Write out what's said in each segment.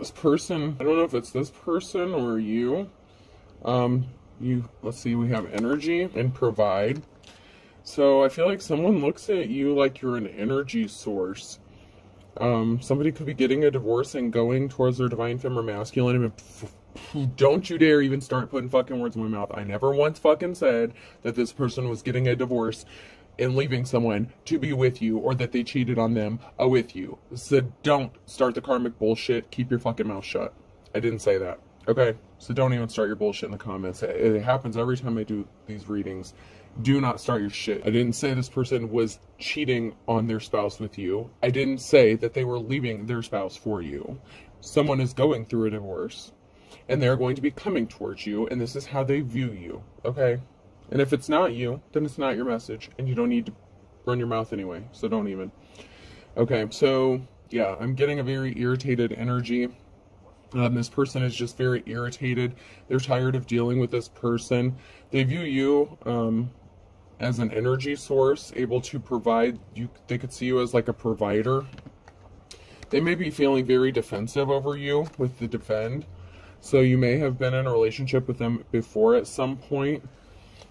This person, I don't know if it's this person or you. Let's see, we have energy and provide. So I feel like someone looks at you like you're an energy source. Somebody could be getting a divorce and going towards their divine feminine masculine. And don't you dare even start putting fucking words in my mouth. I never once fucking said that this person was getting a divorce and leaving someone to be with you, or that they cheated on them with you. So don't start the karmic bullshit. Keep your fucking mouth shut. I didn't say that. Okay? So don't even start your bullshit in the comments. It happens every time I do these readings. Do not start your shit. I didn't say this person was cheating on their spouse with you. I didn't say that they were leaving their spouse for you. Someone is going through a divorce, and they're going to be coming towards you, and this is how they view you. Okay? And if it's not you, then it's not your message, and you don't need to run your mouth anyway, so don't even. Okay, so, yeah, I'm getting a very irritated energy. This person is just very irritated. They're tired of dealing with this person. They view you as an energy source, able to provide. They could see you as like a provider. They may be feeling very defensive over you with the defend. So you may have been in a relationship with them before at some point.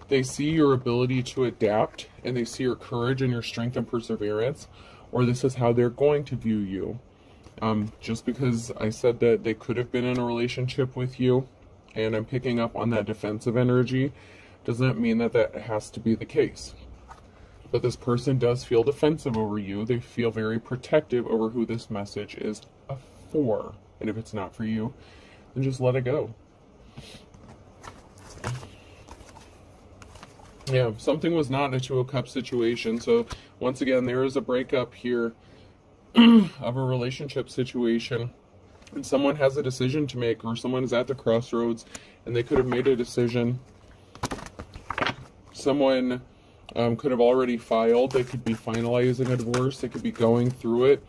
They see your ability to adapt, and they see your courage and your strength and perseverance, or this is how they're going to view you. Just because I said that they could have been in a relationship with you, and I'm picking up on that defensive energy, doesn't mean that that has to be the case. But this person does feel defensive over you. They feel very protective over who this message is for. And if it's not for you, then just let it go. Yeah, something was not a Two of Cups situation. So once again, there is a breakup here of a relationship situation. And someone has a decision to make, or someone is at the crossroads and they could have made a decision. Someone could have already filed. They could be finalizing a divorce. They could be going through it.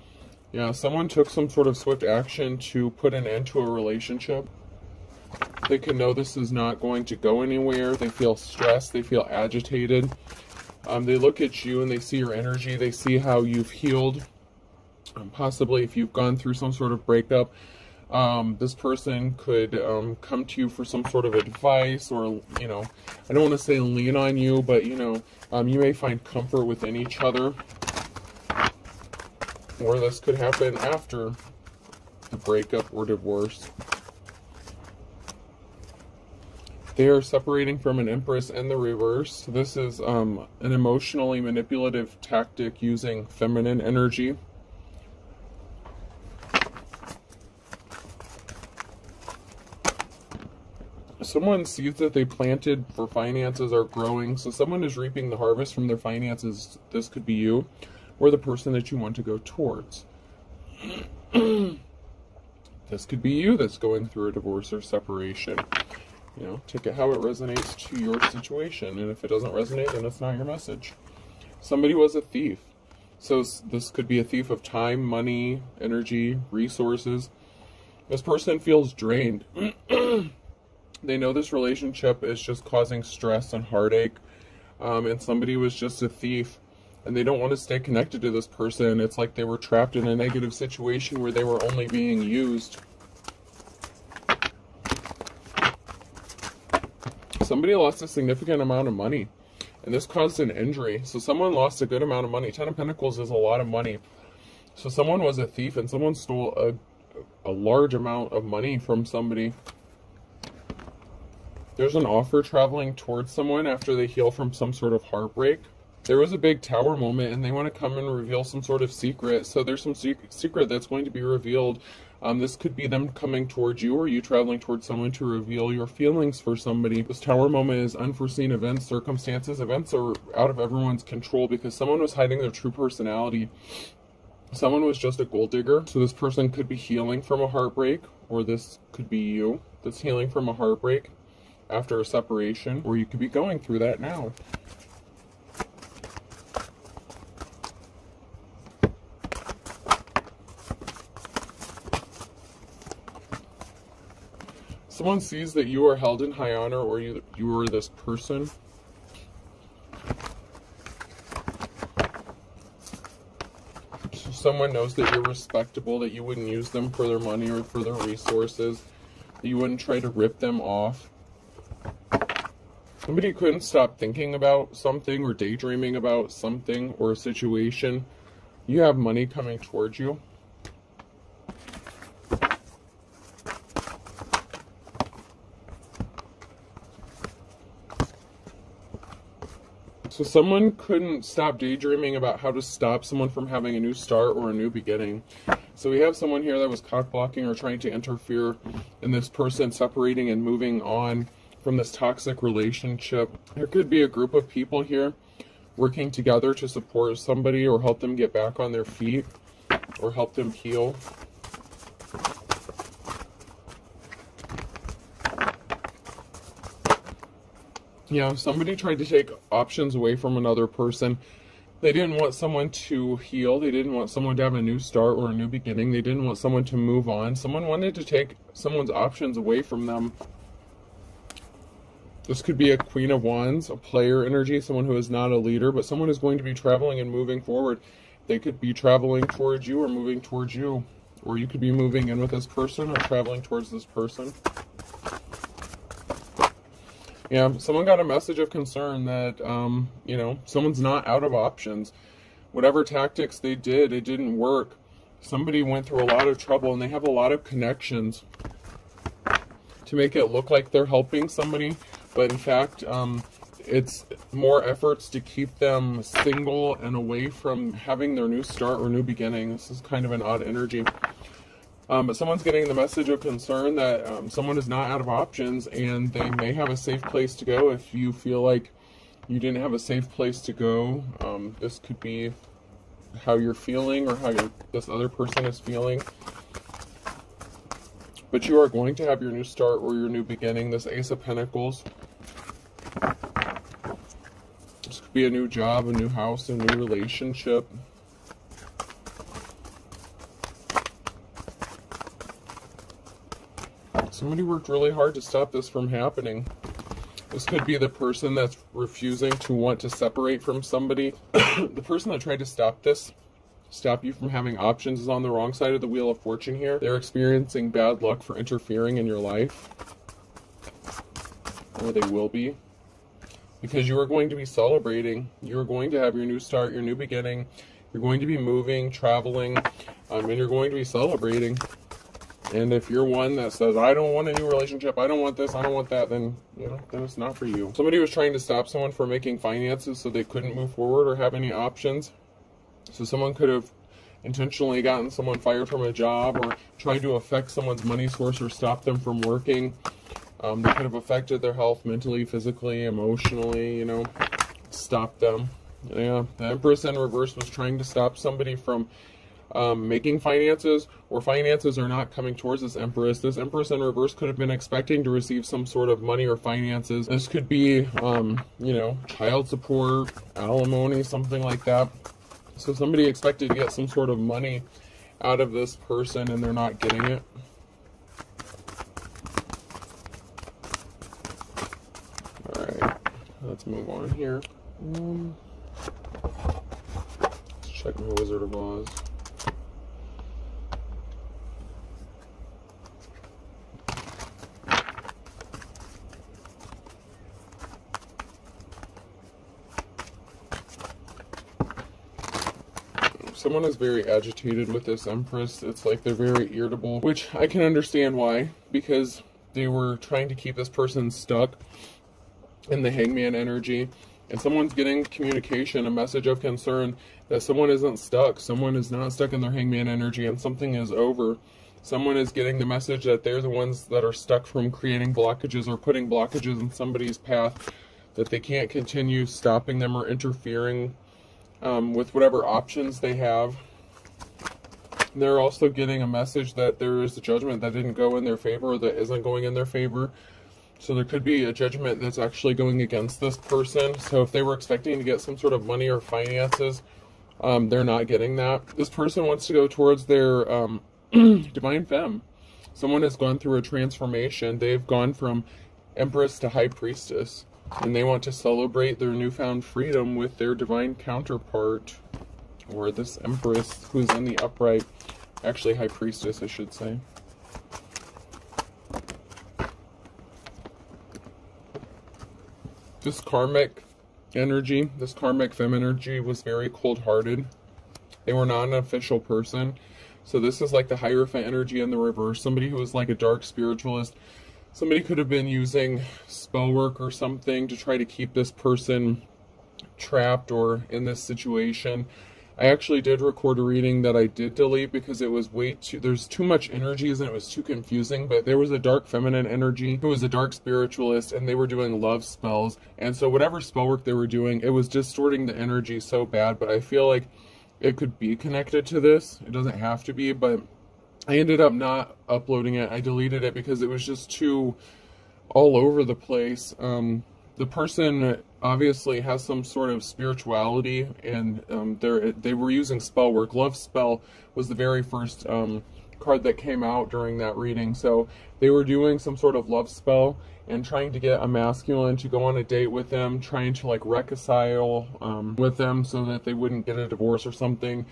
Yeah, someone took some sort of swift action to put an end to a relationship. They can know this is not going to go anywhere. They feel stressed. They feel agitated. They look at you and they see your energy. They see how you've healed. Possibly if you've gone through some sort of breakup, this person could come to you for some sort of advice, or, you know, I don't want to say lean on you, but, you know, you may find comfort within each other. Or this could happen after the breakup or divorce. They are separating from an Empress in the reverse. This is an emotionally manipulative tactic using feminine energy. Someone sees that they planted for finances are growing, so someone is reaping the harvest from their finances. This could be you, or the person that you want to go towards. This could be you that's going through a divorce or separation. You know, take it how it resonates to your situation, and if it doesn't resonate, then it's not your message. Somebody was a thief. So this could be a thief of time, money, energy, resources. This person feels drained. They know this relationship is just causing stress and heartache, and somebody was just a thief, and they don't want to stay connected to this person. It's like they were trapped in a negative situation where they were only being used. Somebody lost a significant amount of money, and this caused an injury. So someone lost a good amount of money. 10 of Pentacles is a lot of money. So someone was a thief, and someone stole a large amount of money from somebody. There's an offer traveling towards someone after they heal from some sort of heartbreak. There was a big tower moment, and they want to come and reveal some sort of secret. So there's some secret that's going to be revealed. This could be them coming towards you, or you traveling towards someone to reveal your feelings for somebody. This tower moment is unforeseen events, circumstances. Events are out of everyone's control because someone was hiding their true personality. Someone was just a gold digger. So this person could be healing from a heartbreak, or this could be you that's healing from a heartbreak after a separation, or you could be going through that now. Someone sees that you are held in high honor, or you are this person. So someone knows that you're respectable, that you wouldn't use them for their money or for their resources, that you wouldn't try to rip them off. Somebody couldn't stop thinking about something or daydreaming about something or a situation. You have money coming towards you. So someone couldn't stop daydreaming about how to stop someone from having a new start or a new beginning. So we have someone here that was cock blocking or trying to interfere in this person separating and moving on from this toxic relationship. There could be a group of people here working together to support somebody or help them get back on their feet or help them heal. Yeah, somebody tried to take options away from another person. They didn't want someone to heal. They didn't want someone to have a new start or a new beginning. They didn't want someone to move on. Someone wanted to take someone's options away from them. This could be a Queen of Wands, a player energy, someone who is not a leader, but someone who's going to be traveling and moving forward. They could be traveling towards you or moving towards you. Or you could be moving in with this person or traveling towards this person. Yeah, someone got a message of concern that, you know, someone's not out of options. Whatever tactics they did, it didn't work. Somebody went through a lot of trouble and they have a lot of connections to make it look like they're helping somebody. But in fact, it's more efforts to keep them single and away from having their new start or new beginning. This is kind of an odd energy. But someone's getting the message of concern that someone is not out of options and they may have a safe place to go. If you feel like you didn't have a safe place to go, this could be how you're feeling or how this other person is feeling. But you are going to have your new start or your new beginning. This Ace of Pentacles. This could be a new job, a new house, a new relationship. Somebody worked really hard to stop this from happening. This could be the person that's refusing to want to separate from somebody. The person that tried to stop you from having options is on the wrong side of the Wheel of Fortune here. They're experiencing bad luck for interfering in your life. Or they will be. Because you are going to be celebrating. You are going to have your new start, your new beginning. You're going to be moving, traveling, and you're going to be celebrating. And if you're one that says, I don't want a new relationship, I don't want this, I don't want that, then, you know, then it's not for you. Somebody was trying to stop someone from making finances so they couldn't move forward or have any options. So someone could have intentionally gotten someone fired from a job or tried to affect someone's money source or stop them from working. They could have affected their health mentally, physically, emotionally, you know, stop them. Yeah, the Empress in reverse was trying to stop somebody from making finances, or finances are not coming towards this Empress. This Empress in reverse could have been expecting to receive some sort of money or finances. This could be, you know, child support, alimony, something like that. So somebody expected to get some sort of money out of this person and they're not getting it. Alright, let's move on here. Let's check my Wizard of Oz. Someone is very agitated with this Empress. It's like they're very irritable, which I can understand why, because they were trying to keep this person stuck in the Hangman energy. And someone's getting communication, a message of concern that someone isn't stuck. Someone is not stuck in their Hangman energy and something is over. Someone is getting the message that they're the ones that are stuck from creating blockages or putting blockages in somebody's path, that they can't continue stopping them or interfering with whatever options they have. They're also getting a message that there is a judgment that didn't go in their favor or that isn't going in their favor. So there could be a judgment that's actually going against this person. So if they were expecting to get some sort of money or finances, they're not getting that. This person wants to go towards their divine femme. Someone has gone through a transformation. They've gone from Empress to High Priestess. And they want to celebrate their newfound freedom with their divine counterpart. or this Empress who's in the upright, actually High Priestess, I should say. This karmic energy, this karmic femme energy was very cold-hearted. They were not an official person. So this is like the Hierophant energy in the reverse. Somebody who was like a dark spiritualist. Somebody could have been using spell work or something to try to keep this person trapped or in this situation. I actually did record a reading that I did delete because it was there's too much energies and it was too confusing. But there was a dark feminine energy who was a dark spiritualist, and they were doing love spells. And so whatever spell work they were doing, it was distorting the energy so bad. But I feel like it could be connected to this. It doesn't have to be, but I ended up not uploading it. I deleted it because it was just too all over the place. The person obviously has some sort of spirituality, and they were using spell work. Love spell was the very first card that came out during that reading. So they were doing some sort of love spell and trying to get a masculine to go on a date with them, trying to like reconcile with them so that they wouldn't get a divorce or something.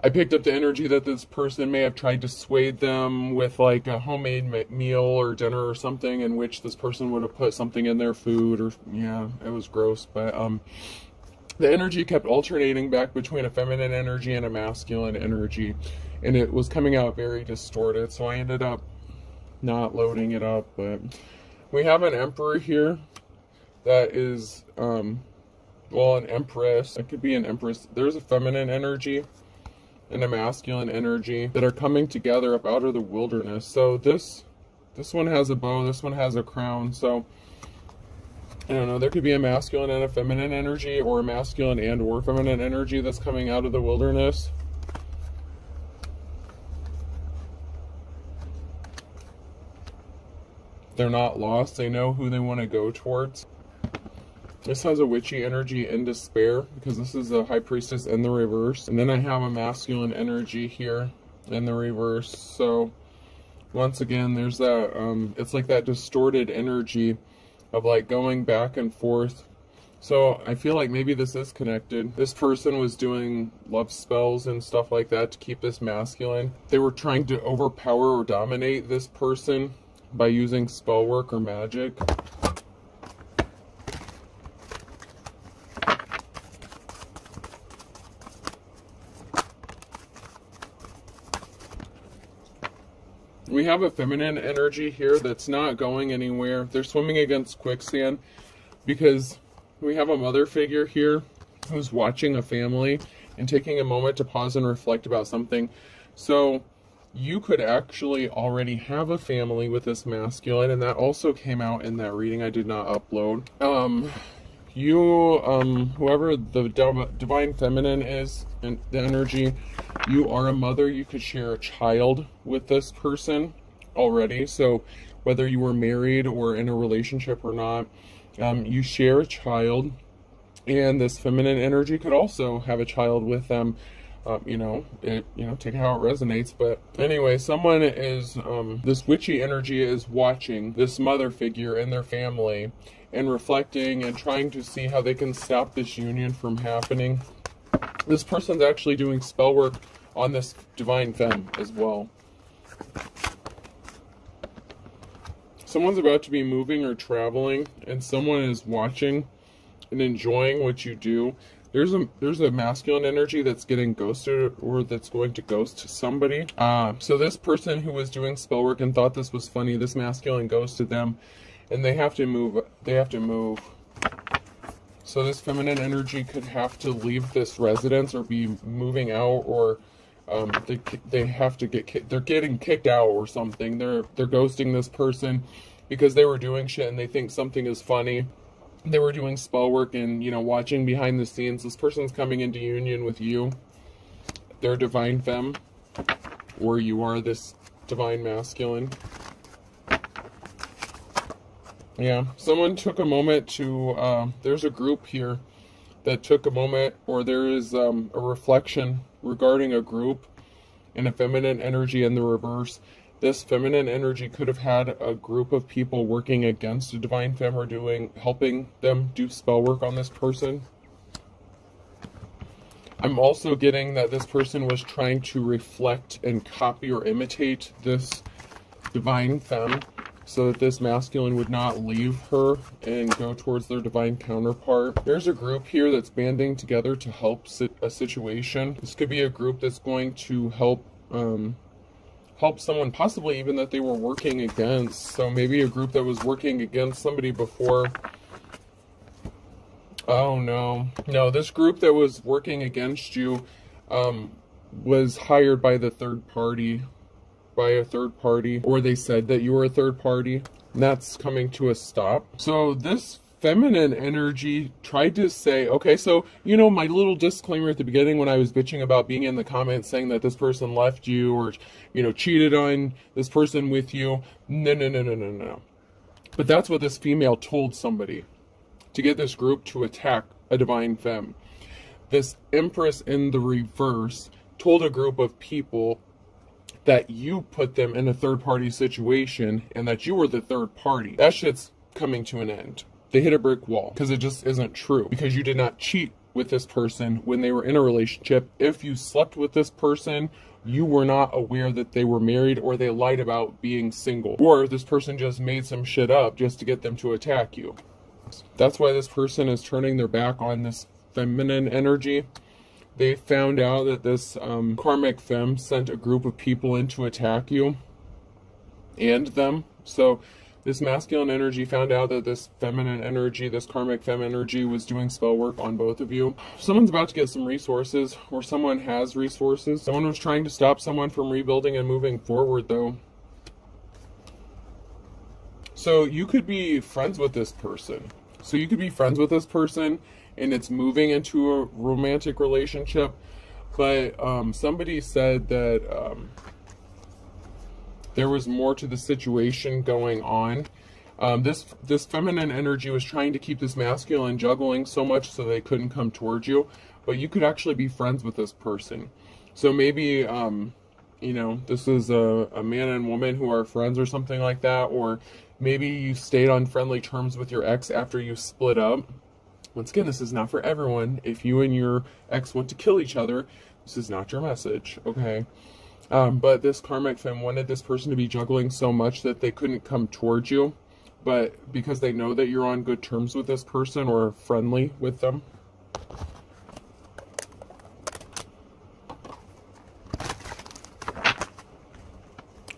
I picked up the energy that this person may have tried to sway them with like a homemade meal or dinner or something, in which this person would have put something in their food, or yeah, it was gross. But the energy kept alternating back between a feminine energy and a masculine energy, and it was coming out very distorted. So I ended up not loading it up. But we have an Emperor here that is well, an Empress. It could be an Empress. There's a feminine energy and a masculine energy that are coming together up out of the wilderness. So this one has a bow, this one has a crown. So I don't know, there could be a masculine and a feminine energy, or a masculine and or feminine energy that's coming out of the wilderness. They're not lost, they know who they want to go towards. This has a witchy energy in despair, because this is a High Priestess in the reverse. And then I have a masculine energy here in the reverse. So once again, there's that, it's like that distorted energy of like going back and forth. So I feel like maybe this is connected. This person was doing love spells and stuff like that to keep this masculine. They were trying to overpower or dominate this person by using spell work or magic. We have a feminine energy here that's not going anywhere. They're swimming against quicksand because we have a mother figure here who's watching a family and taking a moment to pause and reflect about something. So you could actually already have a family with this masculine, and that also came out in that reading I did not upload. Whoever the divine feminine is, and the energy, you are a mother. You could share a child with this person already. So whether you were married or in a relationship or not, you share a child, and this feminine energy could also have a child with them. Take how it resonates. But anyway, someone is, this witchy energy is watching this mother figure and their family and reflecting and trying to see how they can stop this union from happening. This person's actually doing spell work on this divine femme as well. Someone's about to be moving or traveling, and someone is watching and enjoying what you do. There's a masculine energy that's getting ghosted, or that's going to ghost somebody. So this person who was doing spell work and thought this was funny, this masculine ghosted them, and they have to move. So this feminine energy could have to leave this residence or be moving out, or they have to they're getting kicked out or something. They're ghosting this person because they were doing shit and they think something is funny. They were doing spell work and, watching behind the scenes. This person's coming into union with you. They're divine femme, or you are this divine masculine. Yeah, someone took a moment to, there's a group here that took a moment, or there is a reflection regarding a group and a feminine energy in the reverse. This feminine energy could have had a group of people working against a divine femme, or helping them do spell work on this person. I'm also getting that this person was trying to reflect and copy or imitate this divine femme, so that this masculine would not leave her and go towards their divine counterpart. There's a group here that's banding together to help a situation. This could be a group that's going to help someone, possibly even that they were working against. So maybe a group that was working against somebody before. Oh no. No, this group that was working against you was hired by the third party. By a third party, or they said that you were a third party, and that's coming to a stop. So this feminine energy tried to say, okay, so you know my little disclaimer at the beginning when I was bitching about being in the comments saying that this person left you, or you know, cheated on this person with you. No. But that's what this female told somebody to get this group to attack a divine femme. This Empress in the reverse told a group of people that you put them in a third-party situation and that you were the third party. That shit's coming to an end. They hit a brick wall because it just isn't true. Because you did not cheat with this person when they were in a relationship. If you slept with this person, you were not aware that they were married, or they lied about being single. Or this person just made some shit up just to get them to attack you. That's why this person is turning their back on this feminine energy. They found out that this karmic femme sent a group of people in to attack you and them. So this masculine energy found out that this feminine energy, this karmic femme energy, was doing spell work on both of you. Someone's about to get some resources, or someone has resources. Someone was trying to stop someone from rebuilding and moving forward, though. So you could be friends with this person. And it's moving into a romantic relationship, but somebody said that there was more to the situation going on. This feminine energy was trying to keep this masculine juggling so much so they couldn't come towards you, but you could actually be friends with this person. So maybe you know, this is a man and woman who are friends or something like that, or maybe you stayed on friendly terms with your ex after you split up. Once again, this is not for everyone. If you and your ex want to kill each other, this is not your message, okay? But this karmic femme wanted this person to be juggling so much that they couldn't come towards you. But because they know that you're on good terms with this person or friendly with them.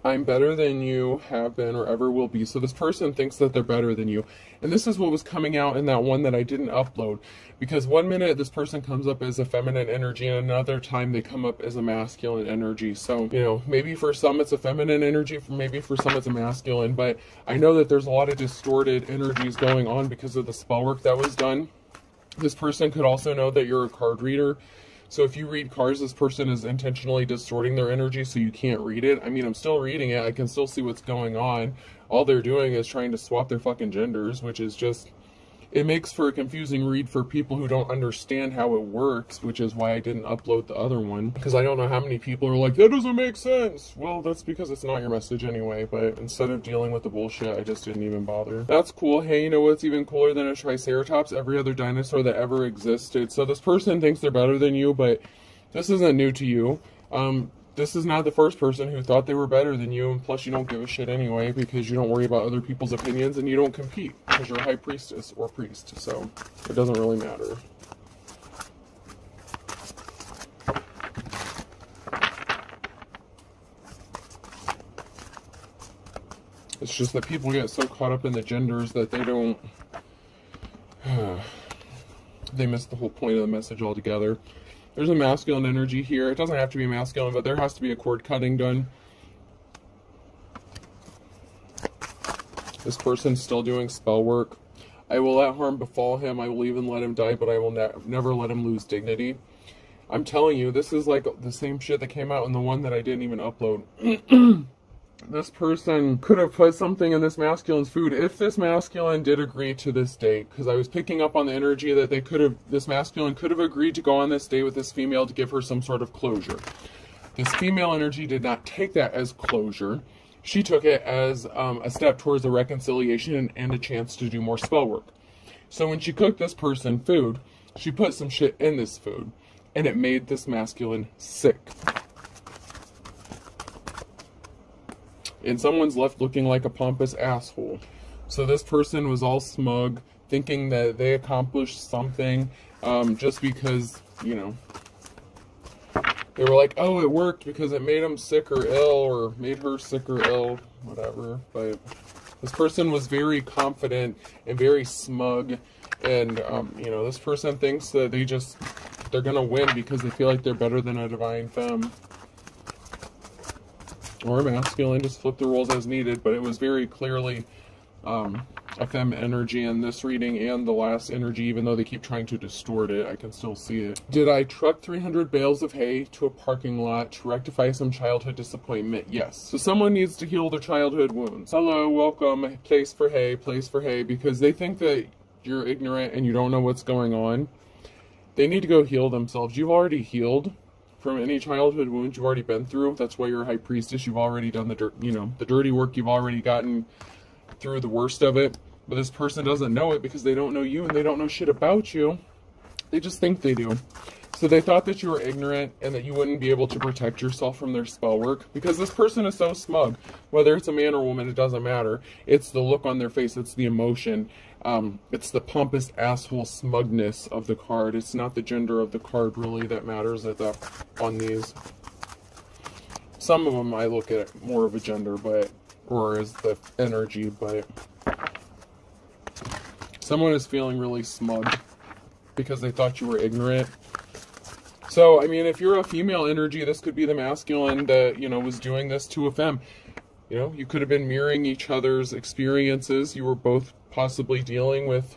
I'm better than you have been or ever will be. So this person thinks that they're better than you. And this is what was coming out in that one that I didn't upload. Because one minute this person comes up as a feminine energy, and another time they come up as a masculine energy. So, you know, maybe for some it's a feminine energy, maybe for some it's a masculine. But I know that there's a lot of distorted energies going on because of the spell work that was done. This person could also know that you're a card reader. So if you read cards, this person is intentionally distorting their energy so you can't read it. I mean, I'm still reading it. I can still see what's going on. All they're doing is trying to swap their fucking genders, which is just... It makes for a confusing read for people who don't understand how it works, which is why I didn't upload the other one. Because I don't know how many people are like, that doesn't make sense. Well, that's because it's not your message anyway. But instead of dealing with the bullshit, I just didn't even bother. That's cool. Hey, you know what's even cooler than a Triceratops? Every other dinosaur that ever existed. So this person thinks they're better than you, but this isn't new to you. This is not the first person who thought they were better than you, and plus you don't give a shit anyway because you don't worry about other people's opinions and you don't compete because you're a high priestess or priest, so it doesn't really matter. It's just that people get so caught up in the genders that they don't... they miss the whole point of the message altogether. There's a masculine energy here. It doesn't have to be masculine, but there has to be a cord cutting done. This person's still doing spell work. I will let harm befall him. I will even let him die, but I will never let him lose dignity. I'm telling you, this is like the same shit that came out in the one that I didn't even upload. This person could have put something in this masculine's food if this masculine did agree to this date, because I was picking up on the energy that this masculine could have agreed to go on this date with this female to give her some sort of closure. This female energy did not take that as closure. She took it as a step towards a reconciliation and a chance to do more spell work. So when she cooked this person food, she put some shit in this food. and it made this masculine sick. And someone's left looking like a pompous asshole. So this person was all smug, thinking that they accomplished something just because, you know, they were like, oh, it worked because it made him sick or ill, or made her sick or ill, whatever. But this person was very confident and very smug. And, you know, this person thinks that they're going to win because they feel like they're better than a divine femme. Or masculine, just flip the roles as needed, but it was very clearly a femme energy in this reading and the last energy, even though they keep trying to distort it, I can still see it. Did I truck 300 bales of hay to a parking lot to rectify some childhood disappointment? Yes. So someone needs to heal their childhood wounds. Hello, welcome, place for hay, because they think that you're ignorant and you don't know what's going on. They need to go heal themselves. You've already healed from any childhood wounds you've already been through. That's why you're a high priestess. You've already done the dirty work. You've already gotten through the worst of it. But this person doesn't know it because they don't know you and they don't know shit about you. They just think they do. So they thought that you were ignorant and that you wouldn't be able to protect yourself from their spell work, because this person is so smug. Whether it's a man or woman, it doesn't matter. It's the look on their face. It's the emotion. It's the pompous asshole smugness of the card. It's not the gender of the card really that matters on these. Some of them I look at more of a gender, or as the energy, but someone is feeling really smug because they thought you were ignorant. So, I mean, if you're a female energy, this could be the masculine that, you know, was doing this to a femme. You know, you could have been mirroring each other's experiences. You were both possibly dealing with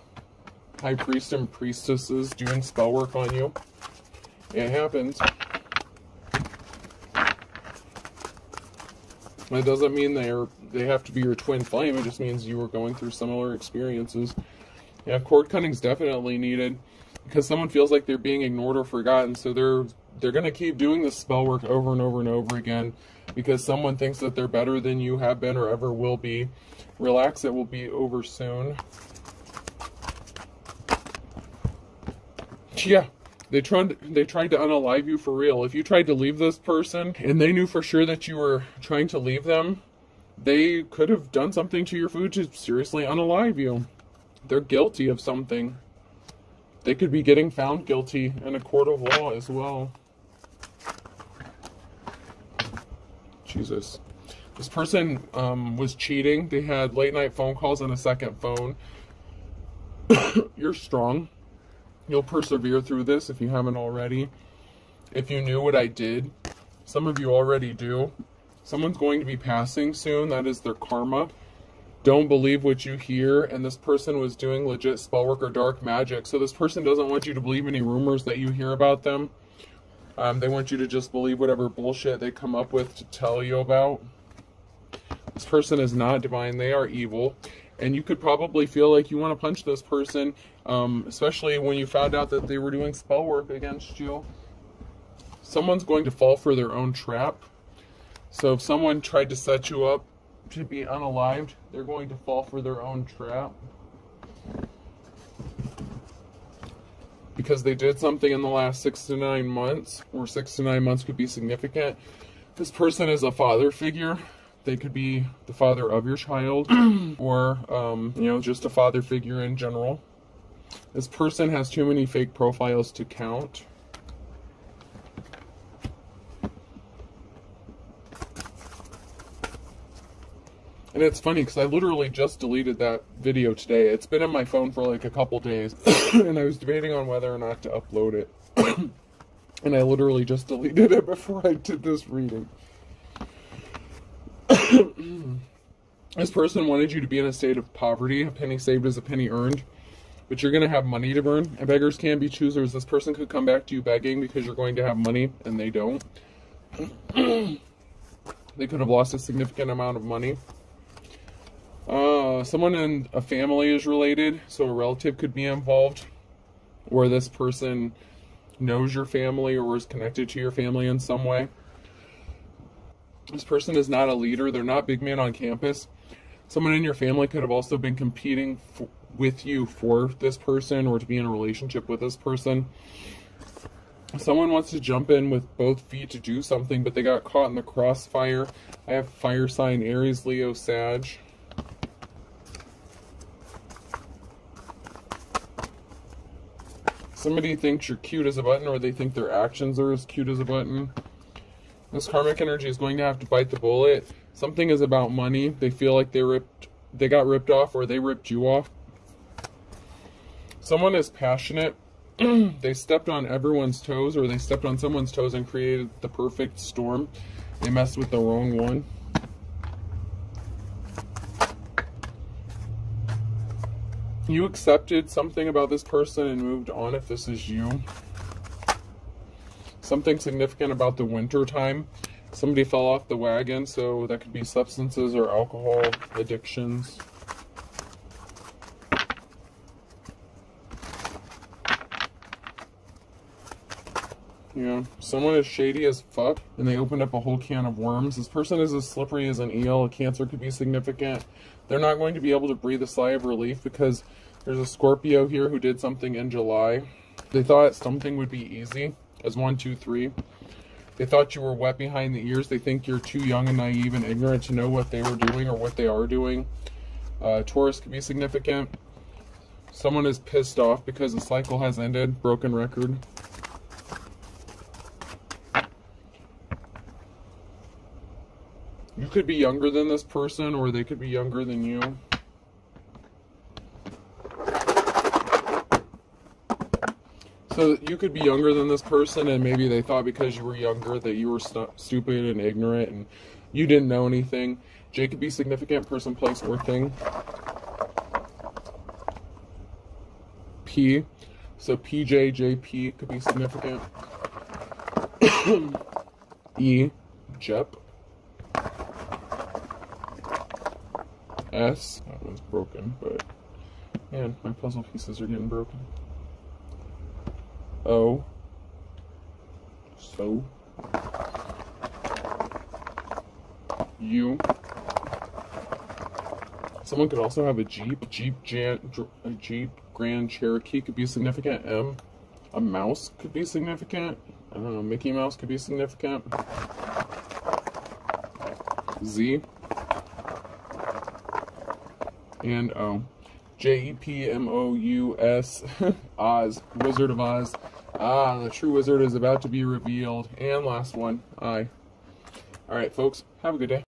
high priest and priestesses doing spell work on you. It happens. That doesn't mean they have to be your twin flame. It just means you were going through similar experiences. Yeah, cord cutting's definitely needed, because someone feels like they're being ignored or forgotten, so they're going to keep doing this spell work over and over and over again, because someone thinks that they're better than you have been or ever will be. Relax, it will be over soon. Yeah, they tried to unalive you for real. If you tried to leave this person and they knew for sure that you were trying to leave them, they could have done something to your food to seriously unalive you. They're guilty of something. They could be getting found guilty in a court of law as well. Jesus. This person was cheating. They had late night phone calls and a second phone. You're strong. You'll persevere through this if you haven't already. If you knew what I did, some of you already do. Someone's going to be passing soon. That is their karma. Don't believe what you hear, and this person was doing legit spell work or dark magic, so this person doesn't want you to believe any rumors that you hear about them. They want you to just believe whatever bullshit they come up with to tell you about. This person is not divine, they are evil, and you could probably feel like you want to punch this person, especially when you found out that they were doing spell work against you. Someone's going to fall for their own trap. So if someone tried to set you up to be unalived, they're going to fall for their own trap. Because they did something in the last 6 to 9 months, or 6 to 9 months could be significant. This person is a father figure. They could be the father of your child, or, you know, just a father figure in general. This person has too many fake profiles to count. And it's funny because I literally just deleted that video today. It's been on my phone for like a couple days. And I was debating on whether or not to upload it. And I literally just deleted it before I did this reading. This person wanted you to be in a state of poverty. A penny saved is a penny earned. But you're going to have money to burn. And beggars can be choosers. This person could come back to you begging because you're going to have money and they don't. They could have lost a significant amount of money. Someone in a family is related, so a relative could be involved, or this person knows your family or is connected to your family in some way. This person is not a leader. They're not big man on campus. Someone in your family could have also been competing with you for this person or to be in a relationship with this person. Someone wants to jump in with both feet to do something, but they got caught in the crossfire. I have fire sign Aries, Leo, Sag. Somebody thinks you're cute as a button, or they think their actions are as cute as a button. This karmic energy is going to have to bite the bullet. Something is about money. They feel like they got ripped off, or they ripped you off. Someone is passionate. They stepped on everyone's toes, or they stepped on someone's toes and created the perfect storm. They messed with the wrong one. You accepted something about this person and moved on if this is you. Something significant about the winter time. Somebody fell off the wagon, so that could be substances or alcohol addictions. Yeah, someone is shady as fuck, and they opened up a whole can of worms. This person is as slippery as an eel. A Cancer could be significant. They're not going to be able to breathe a sigh of relief because there's a Scorpio here who did something in July. They thought something would be easy, as 1, 2, 3. They thought you were wet behind the ears. They think you're too young and naive and ignorant to know what they were doing or what they are doing. Taurus could be significant. Someone is pissed off because the cycle has ended. Broken record. You could be younger than this person, or they could be younger than you. So you could be younger than this person, and maybe they thought because you were younger that you were stupid and ignorant and you didn't know anything. J could be significant, person, place, or thing. P, so PJ, JP could be significant. E, Jep. S, that one's broken, but man, my puzzle pieces are getting broken. O, so. U. Someone could also have a Jeep. A Jeep Grand Cherokee could be significant. M, a mouse could be significant. I don't know, Mickey Mouse could be significant. Z. And O. JEPMOUS. Oz. Wizard of Oz. Ah, the true wizard is about to be revealed. And last one, I. Alright, folks, have a good day.